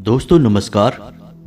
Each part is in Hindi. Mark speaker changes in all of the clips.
Speaker 1: दोस्तों नमस्कार।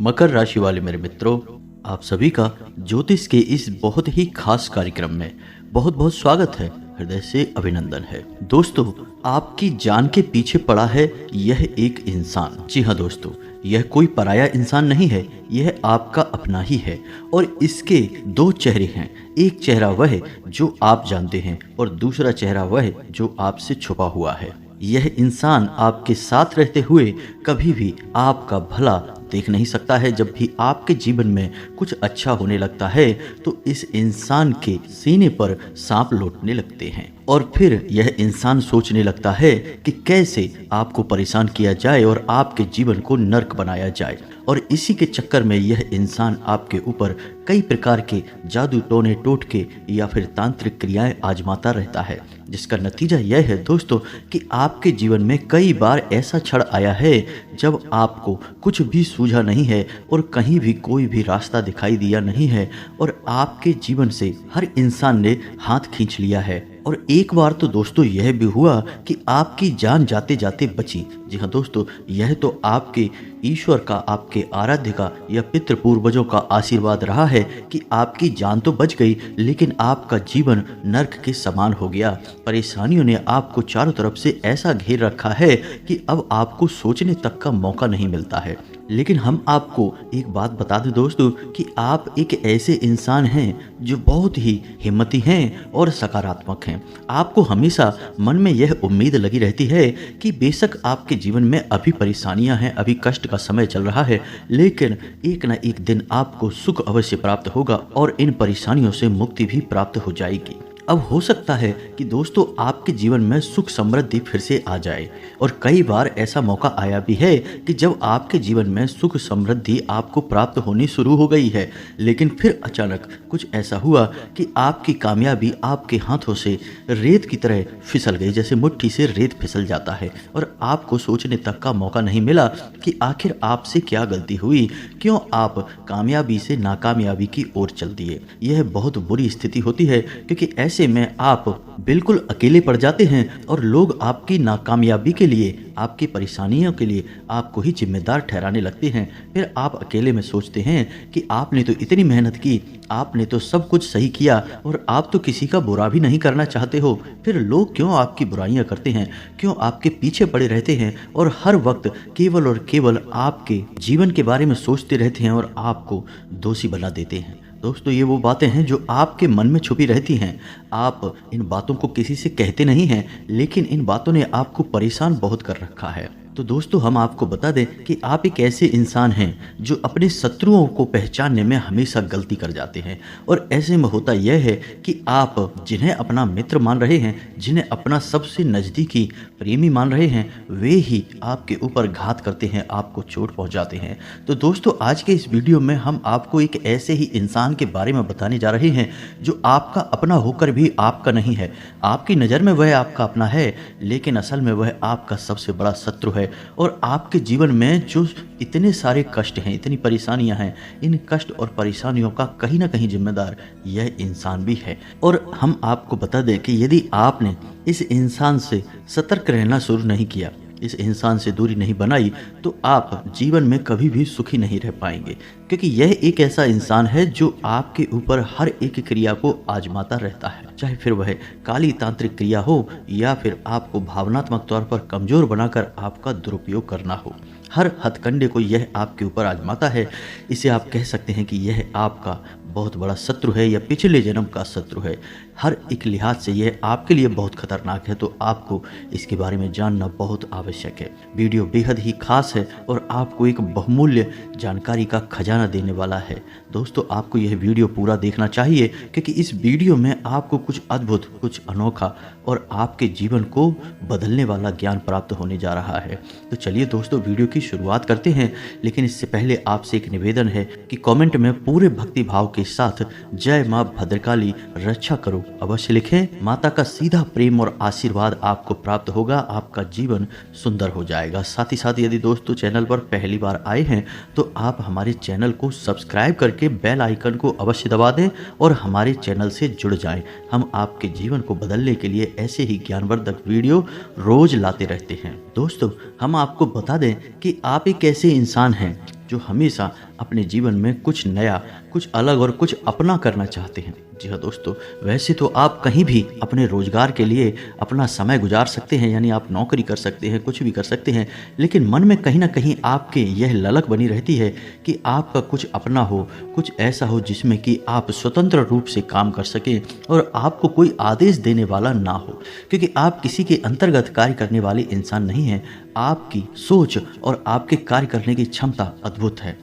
Speaker 1: मकर राशि वाले मेरे मित्रों, आप सभी का ज्योतिष के इस बहुत ही खास कार्यक्रम में बहुत बहुत स्वागत है, हृदय से अभिनंदन है। दोस्तों, आपकी जान के पीछे पड़ा है यह एक इंसान। जी हाँ दोस्तों, यह कोई पराया इंसान नहीं है, यह आपका अपना ही है और इसके दो चेहरे हैं। एक चेहरा वह जो आप जानते हैं और दूसरा चेहरा वह जो आपसे छुपा हुआ है। यह इंसान आपके साथ रहते हुए कभी भी आपका भला देख नहीं सकता है। जब भी आपके जीवन में कुछ अच्छा होने लगता है तो इस इंसान के सीने पर सांप लौटने लगते हैं और फिर यह इंसान सोचने लगता है कि कैसे आपको परेशान किया जाए और आपके जीवन को नर्क बनाया जाए। और इसी के चक्कर में यह इंसान आपके ऊपर कई प्रकार के जादू टोने टोटके या फिर तांत्रिक क्रियाएं आजमाता रहता है, जिसका नतीजा यह है दोस्तों कि आपके जीवन में कई बार ऐसा क्षण आया है जब आपको कुछ भी सूझा नहीं है और कहीं भी कोई भी रास्ता दिखाई दिया नहीं है और आपके जीवन से हर इंसान ने हाथ खींच लिया है। और एक बार तो दोस्तों यह भी हुआ कि आपकी जान जाते जाते बची। जी हाँ दोस्तों, यह तो आपके ईश्वर का, आपके आराध्य का या पितृ पूर्वजों का आशीर्वाद रहा है कि आपकी जान तो बच गई, लेकिन आपका जीवन नर्क के समान हो गया। परेशानियों ने आपको चारों तरफ से ऐसा घेर रखा है कि अब आपको सोचने तक का मौका नहीं मिलता है। लेकिन हम आपको एक बात बता दें दोस्तों कि आप एक ऐसे इंसान हैं जो बहुत ही हिम्मती हैं और सकारात्मक हैं। आपको हमेशा मन में यह उम्मीद लगी रहती है कि बेशक आपके जीवन में अभी परेशानियां हैं, अभी कष्ट का समय चल रहा है, लेकिन एक न एक दिन आपको सुख अवश्य प्राप्त होगा और इन परेशानियों से मुक्ति भी प्राप्त हो जाएगी। अब हो सकता है कि दोस्तों आपके जीवन में सुख समृद्धि फिर से आ जाए और कई बार ऐसा मौका आया भी है कि जब आपके जीवन में सुख समृद्धि आपको प्राप्त होनी शुरू हो गई है, लेकिन फिर अचानक कुछ ऐसा हुआ कि आपकी कामयाबी आपके हाथों से रेत की तरह फिसल गई, जैसे मुट्ठी से रेत फिसल जाता है और आपको सोचने तक का मौका नहीं मिला कि आखिर आपसे क्या गलती हुई, क्यों आप कामयाबी से नाकामयाबी की ओर चल दिए। यह बहुत बुरी स्थिति होती है क्योंकि ऐसे में आप बिल्कुल अकेले पड़ जाते हैं और लोग आपकी नाकामयाबी के लिए, आपकी परेशानियों के लिए आपको ही जिम्मेदार ठहराने लगते हैं। फिर आप अकेले में सोचते हैं कि आपने तो इतनी मेहनत की, आपने तो सब कुछ सही किया और आप तो किसी का बुरा भी नहीं करना चाहते हो। फिर लोग क्यों आपकी बुराइयां करते हैं, क्यों आपके पीछे पड़े रहते हैं और हर वक्त केवल और केवल आपके जीवन के बारे में सोचते रहते हैं और आपको दोषी बना देते हैं। दोस्तों, ये वो बातें हैं जो आपके मन में छुपी रहती हैं। आप इन बातों को किसी से कहते नहीं हैं, लेकिन इन बातों ने आपको परेशान बहुत कर रखा है। तो दोस्तों, हम आपको बता दें कि आप एक ऐसे इंसान हैं जो अपने शत्रुओं को पहचानने में हमेशा गलती कर जाते हैं और ऐसे में होता यह है कि आप जिन्हें अपना मित्र मान रहे हैं, जिन्हें अपना सबसे नज़दीकी प्रेमी मान रहे हैं, वे ही आपके ऊपर घात करते हैं, आपको चोट पहुंचाते हैं। तो दोस्तों, आज के इस वीडियो में हम आपको एक ऐसे ही इंसान के बारे में बताने जा रहे हैं जो आपका अपना होकर भी आपका नहीं है। आपकी नज़र में वह आपका अपना है, लेकिन असल में वह आपका सबसे बड़ा शत्रु है। और आपके जीवन में जो इतने सारे कष्ट हैं, इतनी परेशानियां हैं, इन कष्ट और परेशानियों का कहीं ना कहीं जिम्मेदार यह इंसान भी है। और हम आपको बता दें कि यदि आपने इस इंसान से सतर्क रहना शुरू नहीं किया, इस इंसान से दूरी नहीं बनाई, तो आप जीवन में कभी भी सुखी नहीं रह पाएंगे, क्योंकि यह एक ऐसा इंसान है जो आपके ऊपर हर एक क्रिया को आजमाता रहता है, चाहे फिर वह काली तांत्रिक क्रिया हो या फिर आपको भावनात्मक तौर पर कमजोर बनाकर आपका दुरुपयोग करना हो। हर हथकंडे को यह आपके ऊपर आजमाता है। इसे आप कह सकते हैं कि यह आपका बहुत बड़ा शत्रु है या पिछले जन्म का शत्रु है। हर एक लिहाज से यह आपके लिए बहुत खतरनाक है, तो आपको इसके बारे में जानना बहुत आवश्यक है। वीडियो बेहद ही खास है और आपको एक बहुमूल्य जानकारी का खजाना देने वाला है। दोस्तों, आपको यह वीडियो पूरा देखना चाहिए क्योंकि इस वीडियो में आपको कुछ अद्भुत, कुछ अनोखा और आपके जीवन को बदलने वाला ज्ञान प्राप्त होने जा रहा है। तो चलिए दोस्तों, वीडियो की शुरुआत करते हैं, लेकिन इससे पहले आपसे एक निवेदन है कि कमेंट में पूरे भक्ति भाव के के साथ जय माँ भद्रकाली रक्षा करो अवश्य लिखें। माता का सीधा प्रेम और आशीर्वाद आपको प्राप्त होगा, आपका जीवन सुंदर हो जाएगा। साथ ही साथ यदि दोस्तों चैनल पर पहली बार आए हैं तो आप हमारे चैनल को सब्सक्राइब करके बेल आइकन को अवश्य दबा दें और हमारे चैनल से जुड़ जाएं। हम आपके जीवन को बदलने के लिए ऐसे ही ज्ञानवर्धक वीडियो रोज लाते रहते हैं। दोस्तों हम आपको बता दें कि आप एक ऐसे इंसान हैं जो हमेशा अपने जीवन में कुछ नया, कुछ अलग और कुछ अपना करना चाहते हैं। जी हाँ दोस्तों, वैसे तो आप कहीं भी अपने रोजगार के लिए अपना समय गुजार सकते हैं, यानी आप नौकरी कर सकते हैं, कुछ भी कर सकते हैं, लेकिन मन में कहीं ना कहीं आपके यह ललक बनी रहती है कि आपका कुछ अपना हो, कुछ ऐसा हो जिसमें कि आप स्वतंत्र रूप से काम कर सकें और आपको कोई आदेश देने वाला ना हो, क्योंकि आप किसी के अंतर्गत कार्य करने वाले इंसान नहीं हैं। आपकी सोच और आपके कार्य करने की क्षमता अद्भुत है।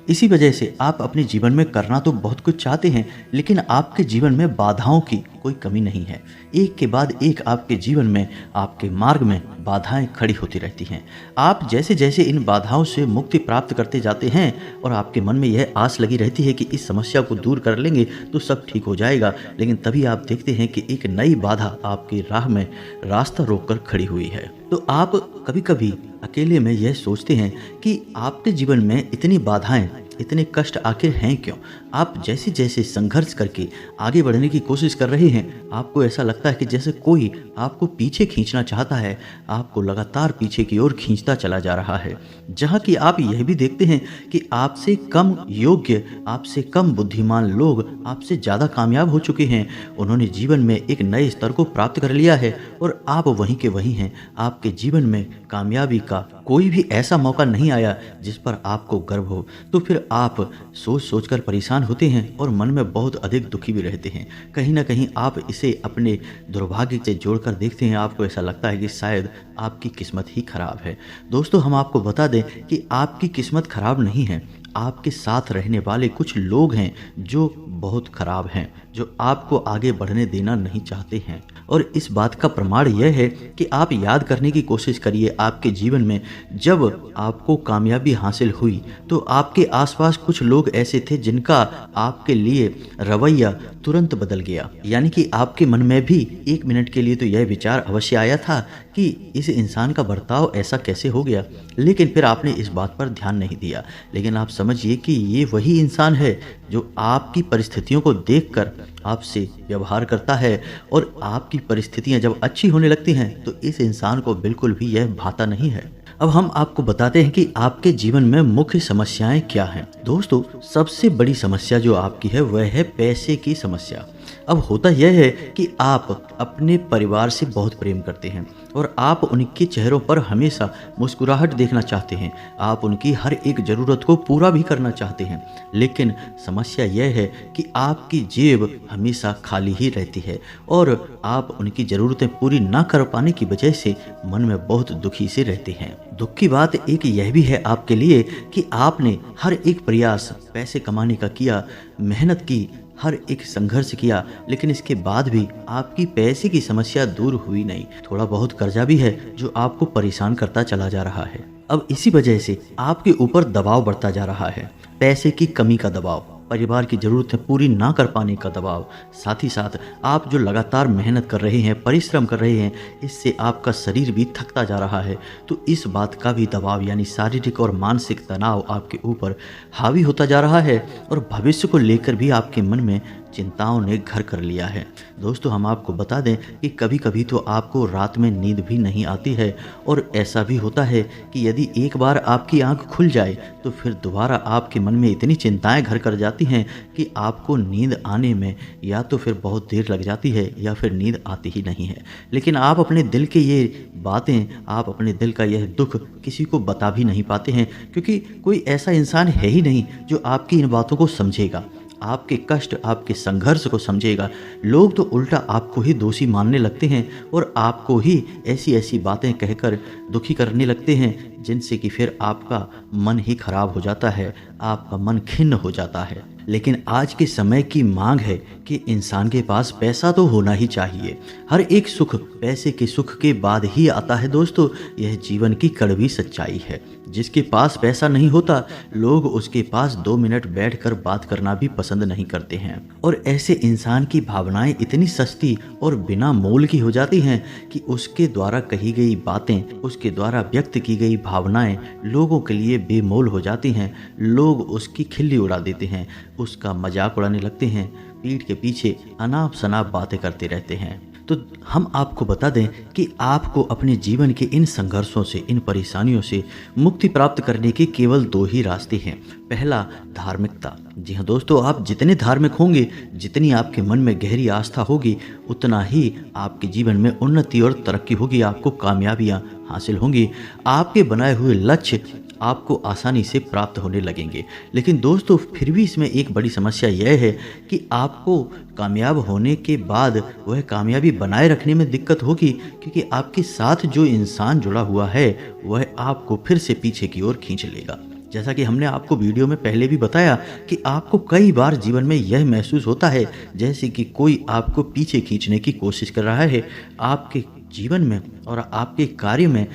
Speaker 1: इसी वजह से आप अपने जीवन में करना तो बहुत कुछ चाहते हैं, लेकिन आपके जीवन में बाधाओं की कोई कमी नहीं है। एक के बाद एक आपके जीवन में, आपके मार्ग में बाधाएं खड़ी होती रहती हैं। आप जैसे जैसे इन बाधाओं से मुक्ति प्राप्त करते जाते हैं और आपके मन में यह आस लगी रहती है कि इस समस्या को दूर कर लेंगे तो सब ठीक हो जाएगा, लेकिन तभी आप देखते हैं कि एक नई बाधा आपकी राह में रास्ता रोककर खड़ी हुई है। तो आप कभी कभी अकेले में यह सोचते हैं कि आपके जीवन में इतनी बाधाएं, इतने कष्ट आखिर हैं क्यों? आप जैसे जैसे संघर्ष करके आगे बढ़ने की कोशिश कर रहे हैं, आपको ऐसा लगता है कि जैसे कोई आपको पीछे खींचना चाहता है, आपको लगातार पीछे की ओर खींचता चला जा रहा है। जहाँ कि आप यह भी देखते हैं कि आपसे कम योग्य, आपसे कम बुद्धिमान लोग आपसे ज़्यादा कामयाब हो चुके हैं। उन्होंने जीवन में एक नए स्तर को प्राप्त कर लिया है और आप वहीं के वहीं हैं। आपके जीवन में कामयाबी का कोई भी ऐसा मौका नहीं आया जिस पर आपको गर्व हो। तो फिर आप सोच सोच कर परेशान होते हैं और मन में बहुत अधिक दुखी भी रहते हैं। कहीं ना कहीं आप इसे अपने दुर्भाग्य से जोड़कर देखते हैं। आपको ऐसा लगता है कि शायद आपकी किस्मत ही खराब है। दोस्तों हम आपको बता दें कि आपकी किस्मत खराब नहीं है। आपके साथ रहने वाले कुछ लोग हैं जो बहुत खराब हैं, जो आपको आगे बढ़ने देना नहीं चाहते हैं। और इस बात का प्रमाण यह है कि आप याद करने की कोशिश करिए, आपके जीवन में जब आपको कामयाबी हासिल हुई तो आपके आसपास कुछ लोग ऐसे थे जिनका आपके लिए रवैया तुरंत बदल गया। यानी कि आपके मन में भी एक मिनट के लिए तो यह विचार अवश्य आया था कि इस इंसान का बर्ताव ऐसा कैसे हो गया, लेकिन फिर आपने इस बात पर ध्यान नहीं दिया। लेकिन आप समझिए कि ये वही इंसान है जो आपकी परिस्थितियों को देखकर आपसे व्यवहार करता है, और आपकी परिस्थितियां जब अच्छी होने लगती हैं तो इस इंसान को बिल्कुल भी यह भाता नहीं है। अब हम आपको बताते हैं कि आपके जीवन में मुख्य समस्याएं क्या हैं। दोस्तों सबसे बड़ी समस्या जो आपकी है वह है पैसे की समस्या। अब होता यह है कि आप अपने परिवार से बहुत प्रेम करते हैं और आप उनके चेहरों पर हमेशा मुस्कुराहट देखना चाहते हैं। आप उनकी हर एक ज़रूरत को पूरा भी करना चाहते हैं, लेकिन समस्या यह है कि आपकी जेब हमेशा खाली ही रहती है और आप उनकी ज़रूरतें पूरी ना कर पाने की वजह से मन में बहुत दुखी से रहते हैं। दुख की बात एक यह भी है आपके लिए कि आपने हर एक प्रयास पैसे कमाने का किया, मेहनत की, हर एक संघर्ष किया, लेकिन इसके बाद भी आपकी पैसे की समस्या दूर हुई नहीं। थोड़ा बहुत कर्जा भी है जो आपको परेशान करता चला जा रहा है। अब इसी वजह से आपके ऊपर दबाव बढ़ता जा रहा है, पैसे की कमी का दबाव, परिवार की ज़रूरतें पूरी ना कर पाने का दबाव, साथ ही साथ आप जो लगातार मेहनत कर रहे हैं, परिश्रम कर रहे हैं, इससे आपका शरीर भी थकता जा रहा है। तो इस बात का भी दबाव यानी शारीरिक और मानसिक तनाव आपके ऊपर हावी होता जा रहा है और भविष्य को लेकर भी आपके मन में चिंताओं ने घर कर लिया है। दोस्तों हम आपको बता दें कि कभी कभी तो आपको रात में नींद भी नहीं आती है और ऐसा भी होता है कि यदि एक बार आपकी आंख खुल जाए तो फिर दोबारा आपके मन में इतनी चिंताएं घर कर जाती हैं कि आपको नींद आने में या तो फिर बहुत देर लग जाती है या फिर नींद आती ही नहीं है। लेकिन आप अपने दिल के ये बातें, आप अपने दिल का यह दुख किसी को बता भी नहीं पाते हैं, क्योंकि कोई ऐसा इंसान है ही नहीं जो आपकी इन बातों को समझेगा, आपके कष्ट, आपके संघर्ष को समझेगा। लोग तो उल्टा आपको ही दोषी मानने लगते हैं और आपको ही ऐसी ऐसी बातें कहकर दुखी करने लगते हैं जिनसे कि फिर आपका मन ही खराब हो जाता है, आपका मन खिन्न हो जाता है। लेकिन आज के समय की मांग है कि इंसान के पास पैसा तो होना ही चाहिए। हर एक सुख पैसे के सुख के बाद ही आता है दोस्तों, यह जीवन की कड़वी सच्चाई है। जिसके पास पैसा नहीं होता, लोग उसके पास 2 मिनट बैठकर बात करना भी पसंद नहीं करते हैं। और ऐसे इंसान की भावनाएं इतनी सस्ती और बिना मोल की हो जाती हैं कि उसके द्वारा कही गई बातें, उसके द्वारा व्यक्त की गई भावनाएं लोगों के लिए बेमोल हो जाती हैं। लोग उसकी खिल्ली उड़ा देते हैं, उसका मजाक उड़ाने लगते हैं, पीठ के पीछे अनाप शनाप बातें करते रहते हैं। तो हम आपको बता दें कि आपको अपने जीवन के इन संघर्षों से, इन परेशानियों से मुक्ति प्राप्त करने के केवल 2 ही रास्ते हैं। पहला, धार्मिकता। जी हाँ दोस्तों, आप जितने धार्मिक होंगे, जितनी आपके मन में गहरी आस्था होगी, उतना ही आपके जीवन में उन्नति और तरक्की होगी, आपको कामयाबियाँ हासिल होंगी, आपके बनाए हुए लक्ष्य आपको आसानी से प्राप्त होने लगेंगे। लेकिन दोस्तों, फिर भी इसमें एक बड़ी समस्या यह है कि आपको कामयाब होने के बाद वह कामयाबी बनाए रखने में दिक्कत होगी, क्योंकि आपके साथ जो इंसान जुड़ा हुआ है वह आपको फिर से पीछे की ओर खींच लेगा। जैसा कि हमने आपको वीडियो में पहले भी बताया कि आपको कई बार जीवन में यह महसूस होता है जैसे कि कोई आपको पीछे खींचने की कोशिश कर रहा है। आपके जीवन में और आपके कार्य में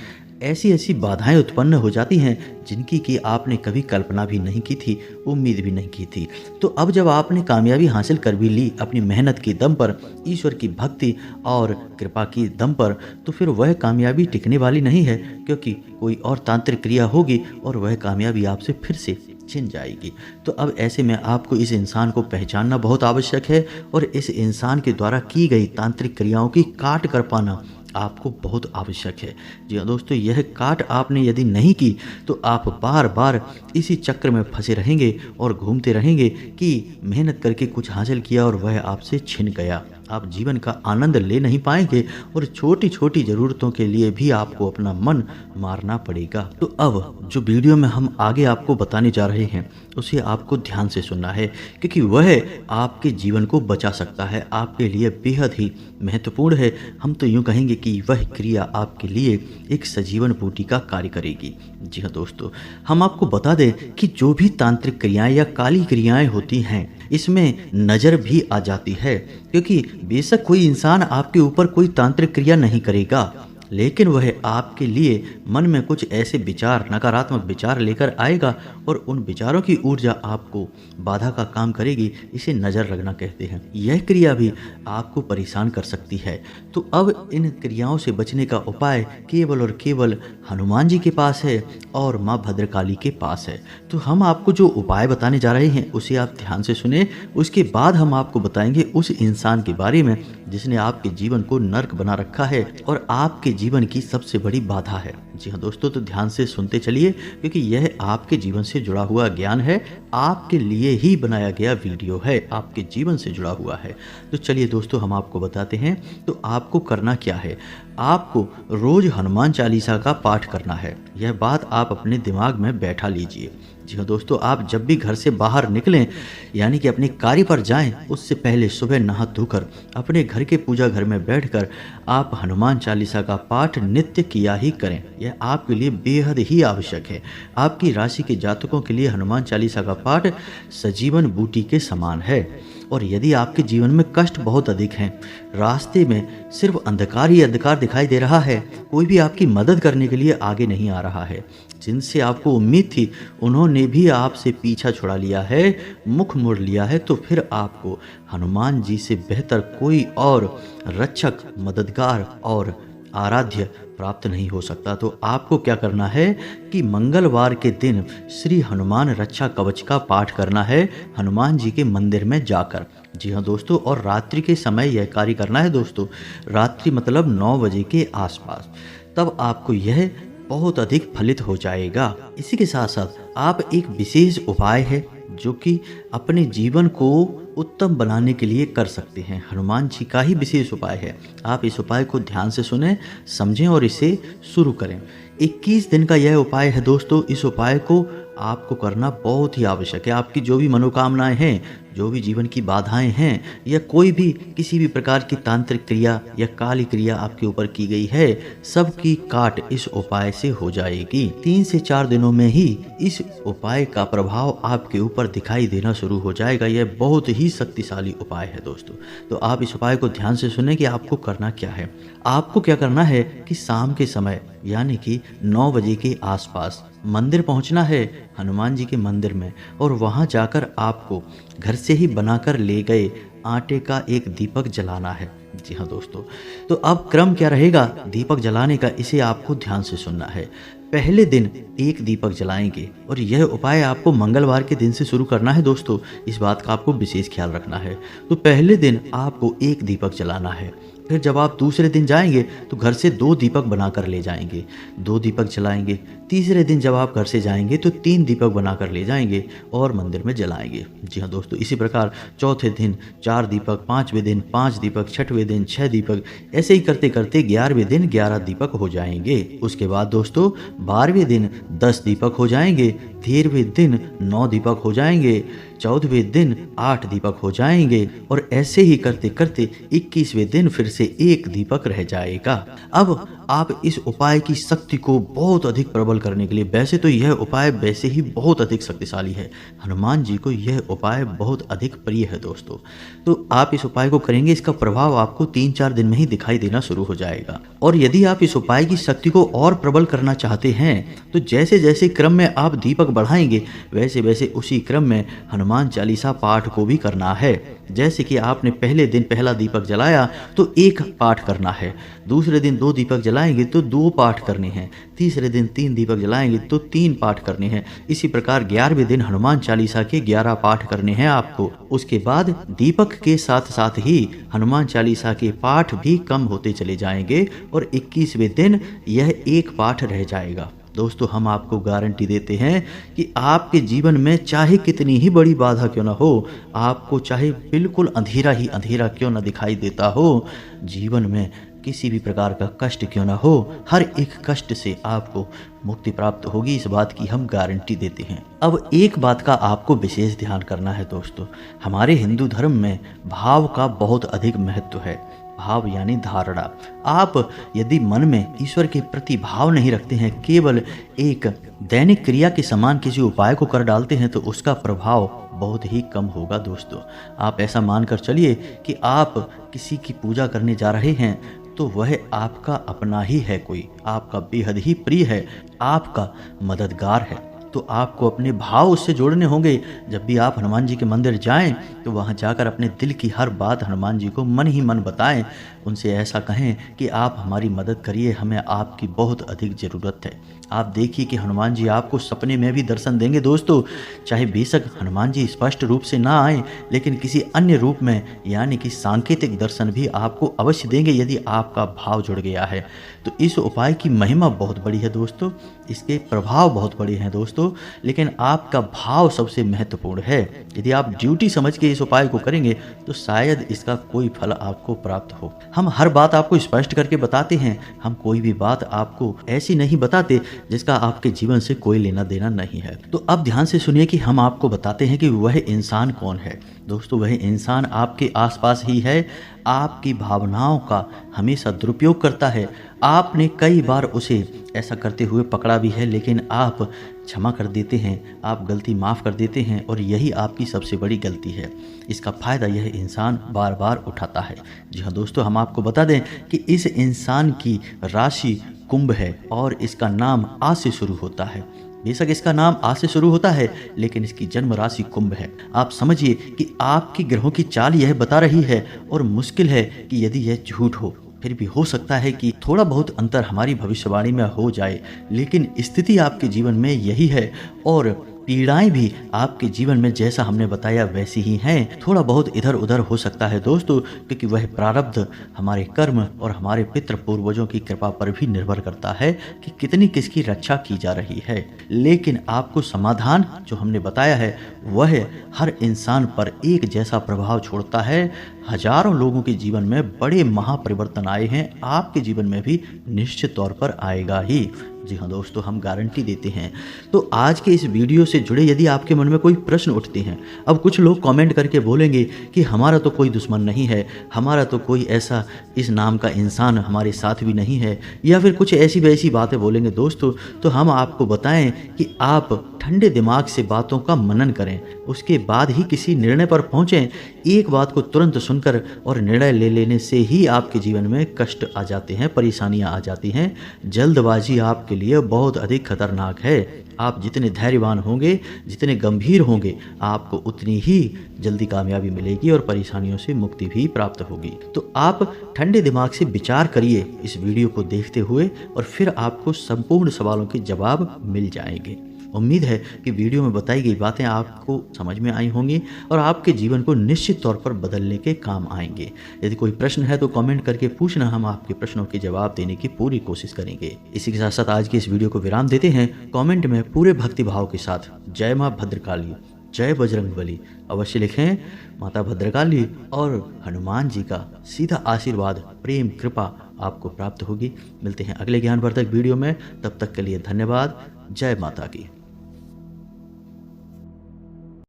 Speaker 1: ऐसी ऐसी बाधाएं उत्पन्न हो जाती हैं जिनकी कि आपने कभी कल्पना भी नहीं की थी, उम्मीद भी नहीं की थी। तो अब जब आपने कामयाबी हासिल कर भी ली अपनी मेहनत के दम पर, ईश्वर की भक्ति और कृपा की दम पर, तो फिर वह कामयाबी टिकने वाली नहीं है, क्योंकि कोई और तांत्रिक क्रिया होगी और वह कामयाबी आपसे फिर से छिन जाएगी। तो अब ऐसे में आपको इस इंसान को पहचानना बहुत आवश्यक है और इस इंसान के द्वारा की गई तांत्रिक क्रियाओं की काट कर पाना आपको बहुत आवश्यक है। जी हाँ दोस्तों, यह काट आपने यदि नहीं की तो आप बार बार इसी चक्र में फंसे रहेंगे और घूमते रहेंगे कि मेहनत करके कुछ हासिल किया और वह आपसे छिन गया। आप जीवन का आनंद ले नहीं पाएंगे और छोटी छोटी ज़रूरतों के लिए भी आपको अपना मन मारना पड़ेगा। तो अब जो वीडियो में हम आगे आपको बताने जा रहे हैं उसे आपको ध्यान से सुनना है, क्योंकि वह आपके जीवन को बचा सकता है, आपके लिए बेहद ही महत्वपूर्ण है। हम तो यूँ कहेंगे कि वह क्रिया आपके लिए एक सजीवन बूटी का कार्य करेगी। जी हाँ दोस्तों, हम आपको बता दें कि जो भी तांत्रिक क्रियाएं या काली क्रियाएं होती हैं, इसमें नज़र भी आ जाती है, क्योंकि बेशक कोई इंसान आपके ऊपर कोई तांत्रिक क्रिया नहीं करेगा, लेकिन वह आपके लिए मन में कुछ ऐसे विचार, नकारात्मक विचार लेकर आएगा और उन विचारों की ऊर्जा आपको बाधा का काम करेगी। इसे नज़र रखना कहते हैं। यह क्रिया भी आपको परेशान कर सकती है। तो अब इन क्रियाओं से बचने का उपाय केवल और केवल हनुमान जी के पास है और माँ भद्रकाली के पास है। तो हम आपको जो उपाय बताने जा रहे हैं उसे आप ध्यान से सुने। उसके बाद हम आपको बताएंगे उस इंसान के बारे में जिसने आपके जीवन को नर्क बना रखा है और आपके जीवन की सबसे बड़ी बाधा है। जी हाँ दोस्तों, तो ध्यान से सुनते चलिए, क्योंकि यह आपके जीवन से जुड़ा हुआ ज्ञान है, आपके लिए ही बनाया गया वीडियो है, आपके जीवन से जुड़ा हुआ है। तो चलिए दोस्तों, हम आपको बताते हैं। तो आपको करना क्या है, आपको रोज हनुमान चालीसा का पाठ करना है। यह बात आप अपने दिमाग में बैठा लीजिए। जी हाँ दोस्तों, आप जब भी घर से बाहर निकलें, यानी कि अपने कार्य पर जाएं, उससे पहले सुबह नहा धोकर अपने घर के पूजा घर में बैठकर आप हनुमान चालीसा का पाठ नित्य किया ही करें। यह आपके लिए बेहद ही आवश्यक है। आपकी राशि के जातकों के लिए हनुमान चालीसा का पाठ सजीवन बूटी के समान है। और यदि आपके जीवन में कष्ट बहुत अधिक हैं, रास्ते में सिर्फ अंधकार ही अंधकार दिखाई दे रहा है, कोई भी आपकी मदद करने के लिए आगे नहीं आ रहा है, जिनसे आपको उम्मीद थी उन्होंने भी आपसे पीछा छुड़ा लिया है, मुख मोड़ लिया है, तो फिर आपको हनुमान जी से बेहतर कोई और रक्षक, मददगार और आराध्य प्राप्त नहीं हो सकता। तो आपको क्या करना है कि मंगलवार के दिन श्री हनुमान रक्षा कवच का पाठ करना है हनुमान जी के मंदिर में जाकर। जी हाँ दोस्तों, और रात्रि के समय यह कार्य करना है दोस्तों, रात्रि मतलब 9 बजे के आसपास। तब आपको यह बहुत अधिक फलित हो जाएगा। इसी के साथ साथ आप एक विशेष उपाय है जो कि अपने जीवन को उत्तम बनाने के लिए कर सकते हैं। हनुमान जी का ही विशेष उपाय है। आप इस उपाय को ध्यान से सुने, समझें और इसे शुरू करें। 21 दिन का यह उपाय है दोस्तों। इस उपाय को आपको करना बहुत ही आवश्यक है। आपकी जो भी मनोकामनाएं हैं, जो भी जीवन की बाधाएं हैं, या कोई भी किसी भी प्रकार की तांत्रिक क्रिया या काली क्रिया आपके ऊपर की गई है, सब की काट इस उपाय से हो जाएगी। 3 से 4 दिनों में ही इस उपाय का प्रभाव आपके ऊपर दिखाई देना शुरू हो जाएगा। यह बहुत ही शक्तिशाली उपाय है दोस्तों। तो आप इस उपाय को ध्यान से सुनें कि आपको करना क्या है। आपको क्या करना है कि शाम के समय यानी कि 9 बजे के आसपास मंदिर पहुंचना है, हनुमान जी के मंदिर में, और वहां जाकर आपको घर से ही बनाकर ले गए आटे का एक दीपक जलाना है। जी हाँ दोस्तों, तो अब क्रम क्या रहेगा दीपक जलाने का, इसे आपको ध्यान से सुनना है। पहले दिन एक दीपक जलाएंगे और यह उपाय आपको मंगलवार के दिन से शुरू करना है दोस्तों, इस बात का आपको विशेष ख्याल रखना है। तो पहले दिन आपको एक दीपक जलाना है, फिर जब आप दूसरे दिन जाएंगे तो घर से 2 दीपक बनाकर ले जाएंगे, 2 दीपक जलाएंगे। तीसरे दिन जब आप घर से जाएंगे तो 3 दीपक बनाकर ले जाएंगे और मंदिर में जलाएंगे। जी हाँ दोस्तों, इसी प्रकार चौथे दिन 4 दीपक, 5वें दिन 5 दीपक, 6वें दिन 6 दीपक, ऐसे ही करते करते 11वें दिन 11 दीपक हो जाएंगे। उसके बाद दोस्तों 12वें दिन 10 दीपक हो जाएंगे, 13वें दिन 9 दीपक हो जाएंगे, 14वें दिन 8 दीपक हो जाएंगे, और ऐसे ही करते करते 21वें दिन फिर से 1 दीपक रह जाएगा। अब आप इस उपाय की शक्ति को बहुत अधिक प्रबल करने के लिए, वैसे तो यह उपाय वैसे ही बहुत अधिक शक्तिशाली है, हनुमान जी को यह उपाय बहुत अधिक प्रिय है दोस्तों, तो आप इस उपाय को करेंगे, इसका प्रभाव आपको 3-4 दिन में ही दिखाई देना शुरू हो जाएगा। और यदि आप इस उपाय की शक्ति को और प्रबल करना चाहते हैं तो जैसे जैसे क्रम में आप दीपक बढ़ाएंगे वैसे वैसे उसी क्रम में हनुमान चालीसा पाठ को भी करना है। जैसे कि आपने पहले दिन पहला दीपक जलाया तो 1 पाठ करना है, दूसरे दिन 2 दीपक जलाएंगे तो 2 पाठ करने हैं, तीसरे दिन 3 दीपक जलाएंगे तो 3 पाठ करने हैं। इसी प्रकार 11वें दिन हनुमान चालीसा के 11 पाठ करने हैं आपको। उसके बाद दीपक के साथ साथ ही हनुमान चालीसा के पाठ भी कम होते चले जाएंगे और 21वें दिन यह 1 पाठ रह जाएगा। दोस्तों, हम आपको गारंटी देते हैं कि आपके जीवन में चाहे कितनी ही बड़ी बाधा क्यों ना हो, आपको चाहे बिल्कुल अंधेरा ही अंधेरा क्यों ना दिखाई देता हो, जीवन में किसी भी प्रकार का कष्ट क्यों ना हो, हर एक कष्ट से आपको मुक्ति प्राप्त होगी, इस बात की हम गारंटी देते हैं। अब एक बात का आपको विशेष ध्यान करना है दोस्तों, हमारे हिंदू धर्म में भाव का बहुत अधिक महत्व है। भाव यानी धारणा। आप यदि मन में ईश्वर के प्रति भाव नहीं रखते हैं, केवल एक दैनिक क्रिया के समान किसी उपाय को कर डालते हैं, तो उसका प्रभाव बहुत ही कम होगा दोस्तों। आप ऐसा मानकर चलिए कि आप किसी की पूजा करने जा रहे हैं तो वह आपका अपना ही है, कोई आपका बेहद ही प्रिय है, आपका मददगार है, तो आपको अपने भाव उससे जोड़ने होंगे। जब भी आप हनुमान जी के मंदिर जाएं तो वहां जाकर अपने दिल की हर बात हनुमान जी को मन ही मन बताएं, उनसे ऐसा कहें कि आप हमारी मदद करिए, हमें आपकी बहुत अधिक ज़रूरत है। आप देखिए कि हनुमान जी आपको सपने में भी दर्शन देंगे दोस्तों, चाहे बेशक हनुमान जी स्पष्ट रूप से ना आए, लेकिन किसी अन्य रूप में यानी कि सांकेतिक दर्शन भी आपको अवश्य देंगे यदि आपका भाव जुड़ गया है। तो इस उपाय की महिमा बहुत बड़ी है दोस्तों, इसके प्रभाव बहुत बड़े हैं दोस्तों, लेकिन आपका भाव सबसे महत्वपूर्ण है। यदि आप ड्यूटी समझ के इस उपाय को करेंगे तो शायद इसका कोई फल आपको प्राप्त हो। हम हर बात आपको स्पष्ट करके बताते हैं, हम कोई भी बात आपको ऐसी नहीं बताते जिसका आपके जीवन से कोई लेना देना नहीं है। तो अब ध्यान से सुनिए कि हम आपको बताते हैं कि वह इंसान कौन है। दोस्तों, वह इंसान आपके आसपास ही है, आपकी भावनाओं का हमेशा दुरुपयोग करता है। आपने कई बार उसे ऐसा करते हुए पकड़ा भी है, लेकिन आप क्षमा कर देते हैं, आप गलती माफ़ कर देते हैं, और यही आपकी सबसे बड़ी गलती है। इसका फ़ायदा यह इंसान बार बार उठाता है। जी हाँ दोस्तों, हम आपको बता दें कि इस इंसान की राशि कुंभ है और इसका नाम आ से शुरू होता है। बेशक इसका नाम आ से शुरू होता है, लेकिन इसकी जन्म राशि कुंभ है। आप समझिए कि आपकी ग्रहों की चाल यह बता रही है, और मुश्किल है कि यदि यह झूठ हो, फिर भी हो सकता है कि थोड़ा बहुत अंतर हमारी भविष्यवाणी में हो जाए, लेकिन स्थिति आपके जीवन में यही है, और पीड़ाएं भी आपके जीवन में जैसा हमने बताया वैसी ही हैं। थोड़ा बहुत इधर उधर हो सकता है दोस्तों, क्योंकि वह प्रारब्ध हमारे कर्म और हमारे पितृ पूर्वजों की कृपा पर भी निर्भर करता है कि कितनी किसकी रक्षा की जा रही है। लेकिन आपको समाधान जो हमने बताया है वह हर इंसान पर एक जैसा प्रभाव छोड़ता है। हजारों लोगों के जीवन में बड़े महापरिवर्तन आए हैं, आपके जीवन में भी निश्चित तौर पर आएगा ही। जी हाँ दोस्तों, हम गारंटी देते हैं। तो आज के इस वीडियो से जुड़े यदि आपके मन में कोई प्रश्न उठते हैं, अब कुछ लोग कमेंट करके बोलेंगे कि हमारा तो कोई दुश्मन नहीं है, हमारा तो कोई ऐसा इस नाम का इंसान हमारे साथ भी नहीं है, या फिर कुछ ऐसी वैसी बातें बोलेंगे दोस्तों, तो हम आपको बताएं कि आप ठंडे दिमाग से बातों का मनन करें, उसके बाद ही किसी निर्णय पर पहुंचें। एक बात को तुरंत सुनकर और निर्णय ले लेने से ही आपके जीवन में कष्ट आ जाते हैं, परेशानियां आ जाती हैं। जल्दबाजी आपके लिए बहुत अधिक खतरनाक है। आप जितने धैर्यवान होंगे, जितने गंभीर होंगे, आपको उतनी ही जल्दी कामयाबी मिलेगी और परेशानियों से मुक्ति भी प्राप्त होगी। तो आप ठंडे दिमाग से विचार करिए इस वीडियो को देखते हुए और फिर आपको संपूर्ण सवालों के जवाब मिल जाएंगे। उम्मीद है कि वीडियो में बताई गई बातें आपको समझ में आई होंगी और आपके जीवन को निश्चित तौर पर बदलने के काम आएंगे। यदि कोई प्रश्न है तो कमेंट करके पूछना, हम आपके प्रश्नों के जवाब देने की पूरी कोशिश करेंगे। इसी के साथ साथ आज की इस वीडियो को विराम देते हैं। कमेंट में पूरे भक्ति भाव के साथ जय माँ भद्रकाली, जय बजरंगबली अवश्य लिखें। माता भद्रकाली और हनुमान जी का सीधा आशीर्वाद, प्रेम, कृपा आपको प्राप्त होगी। मिलते हैं अगले ज्ञानवर्धक वीडियो में, तब तक के लिए धन्यवाद। जय माता की।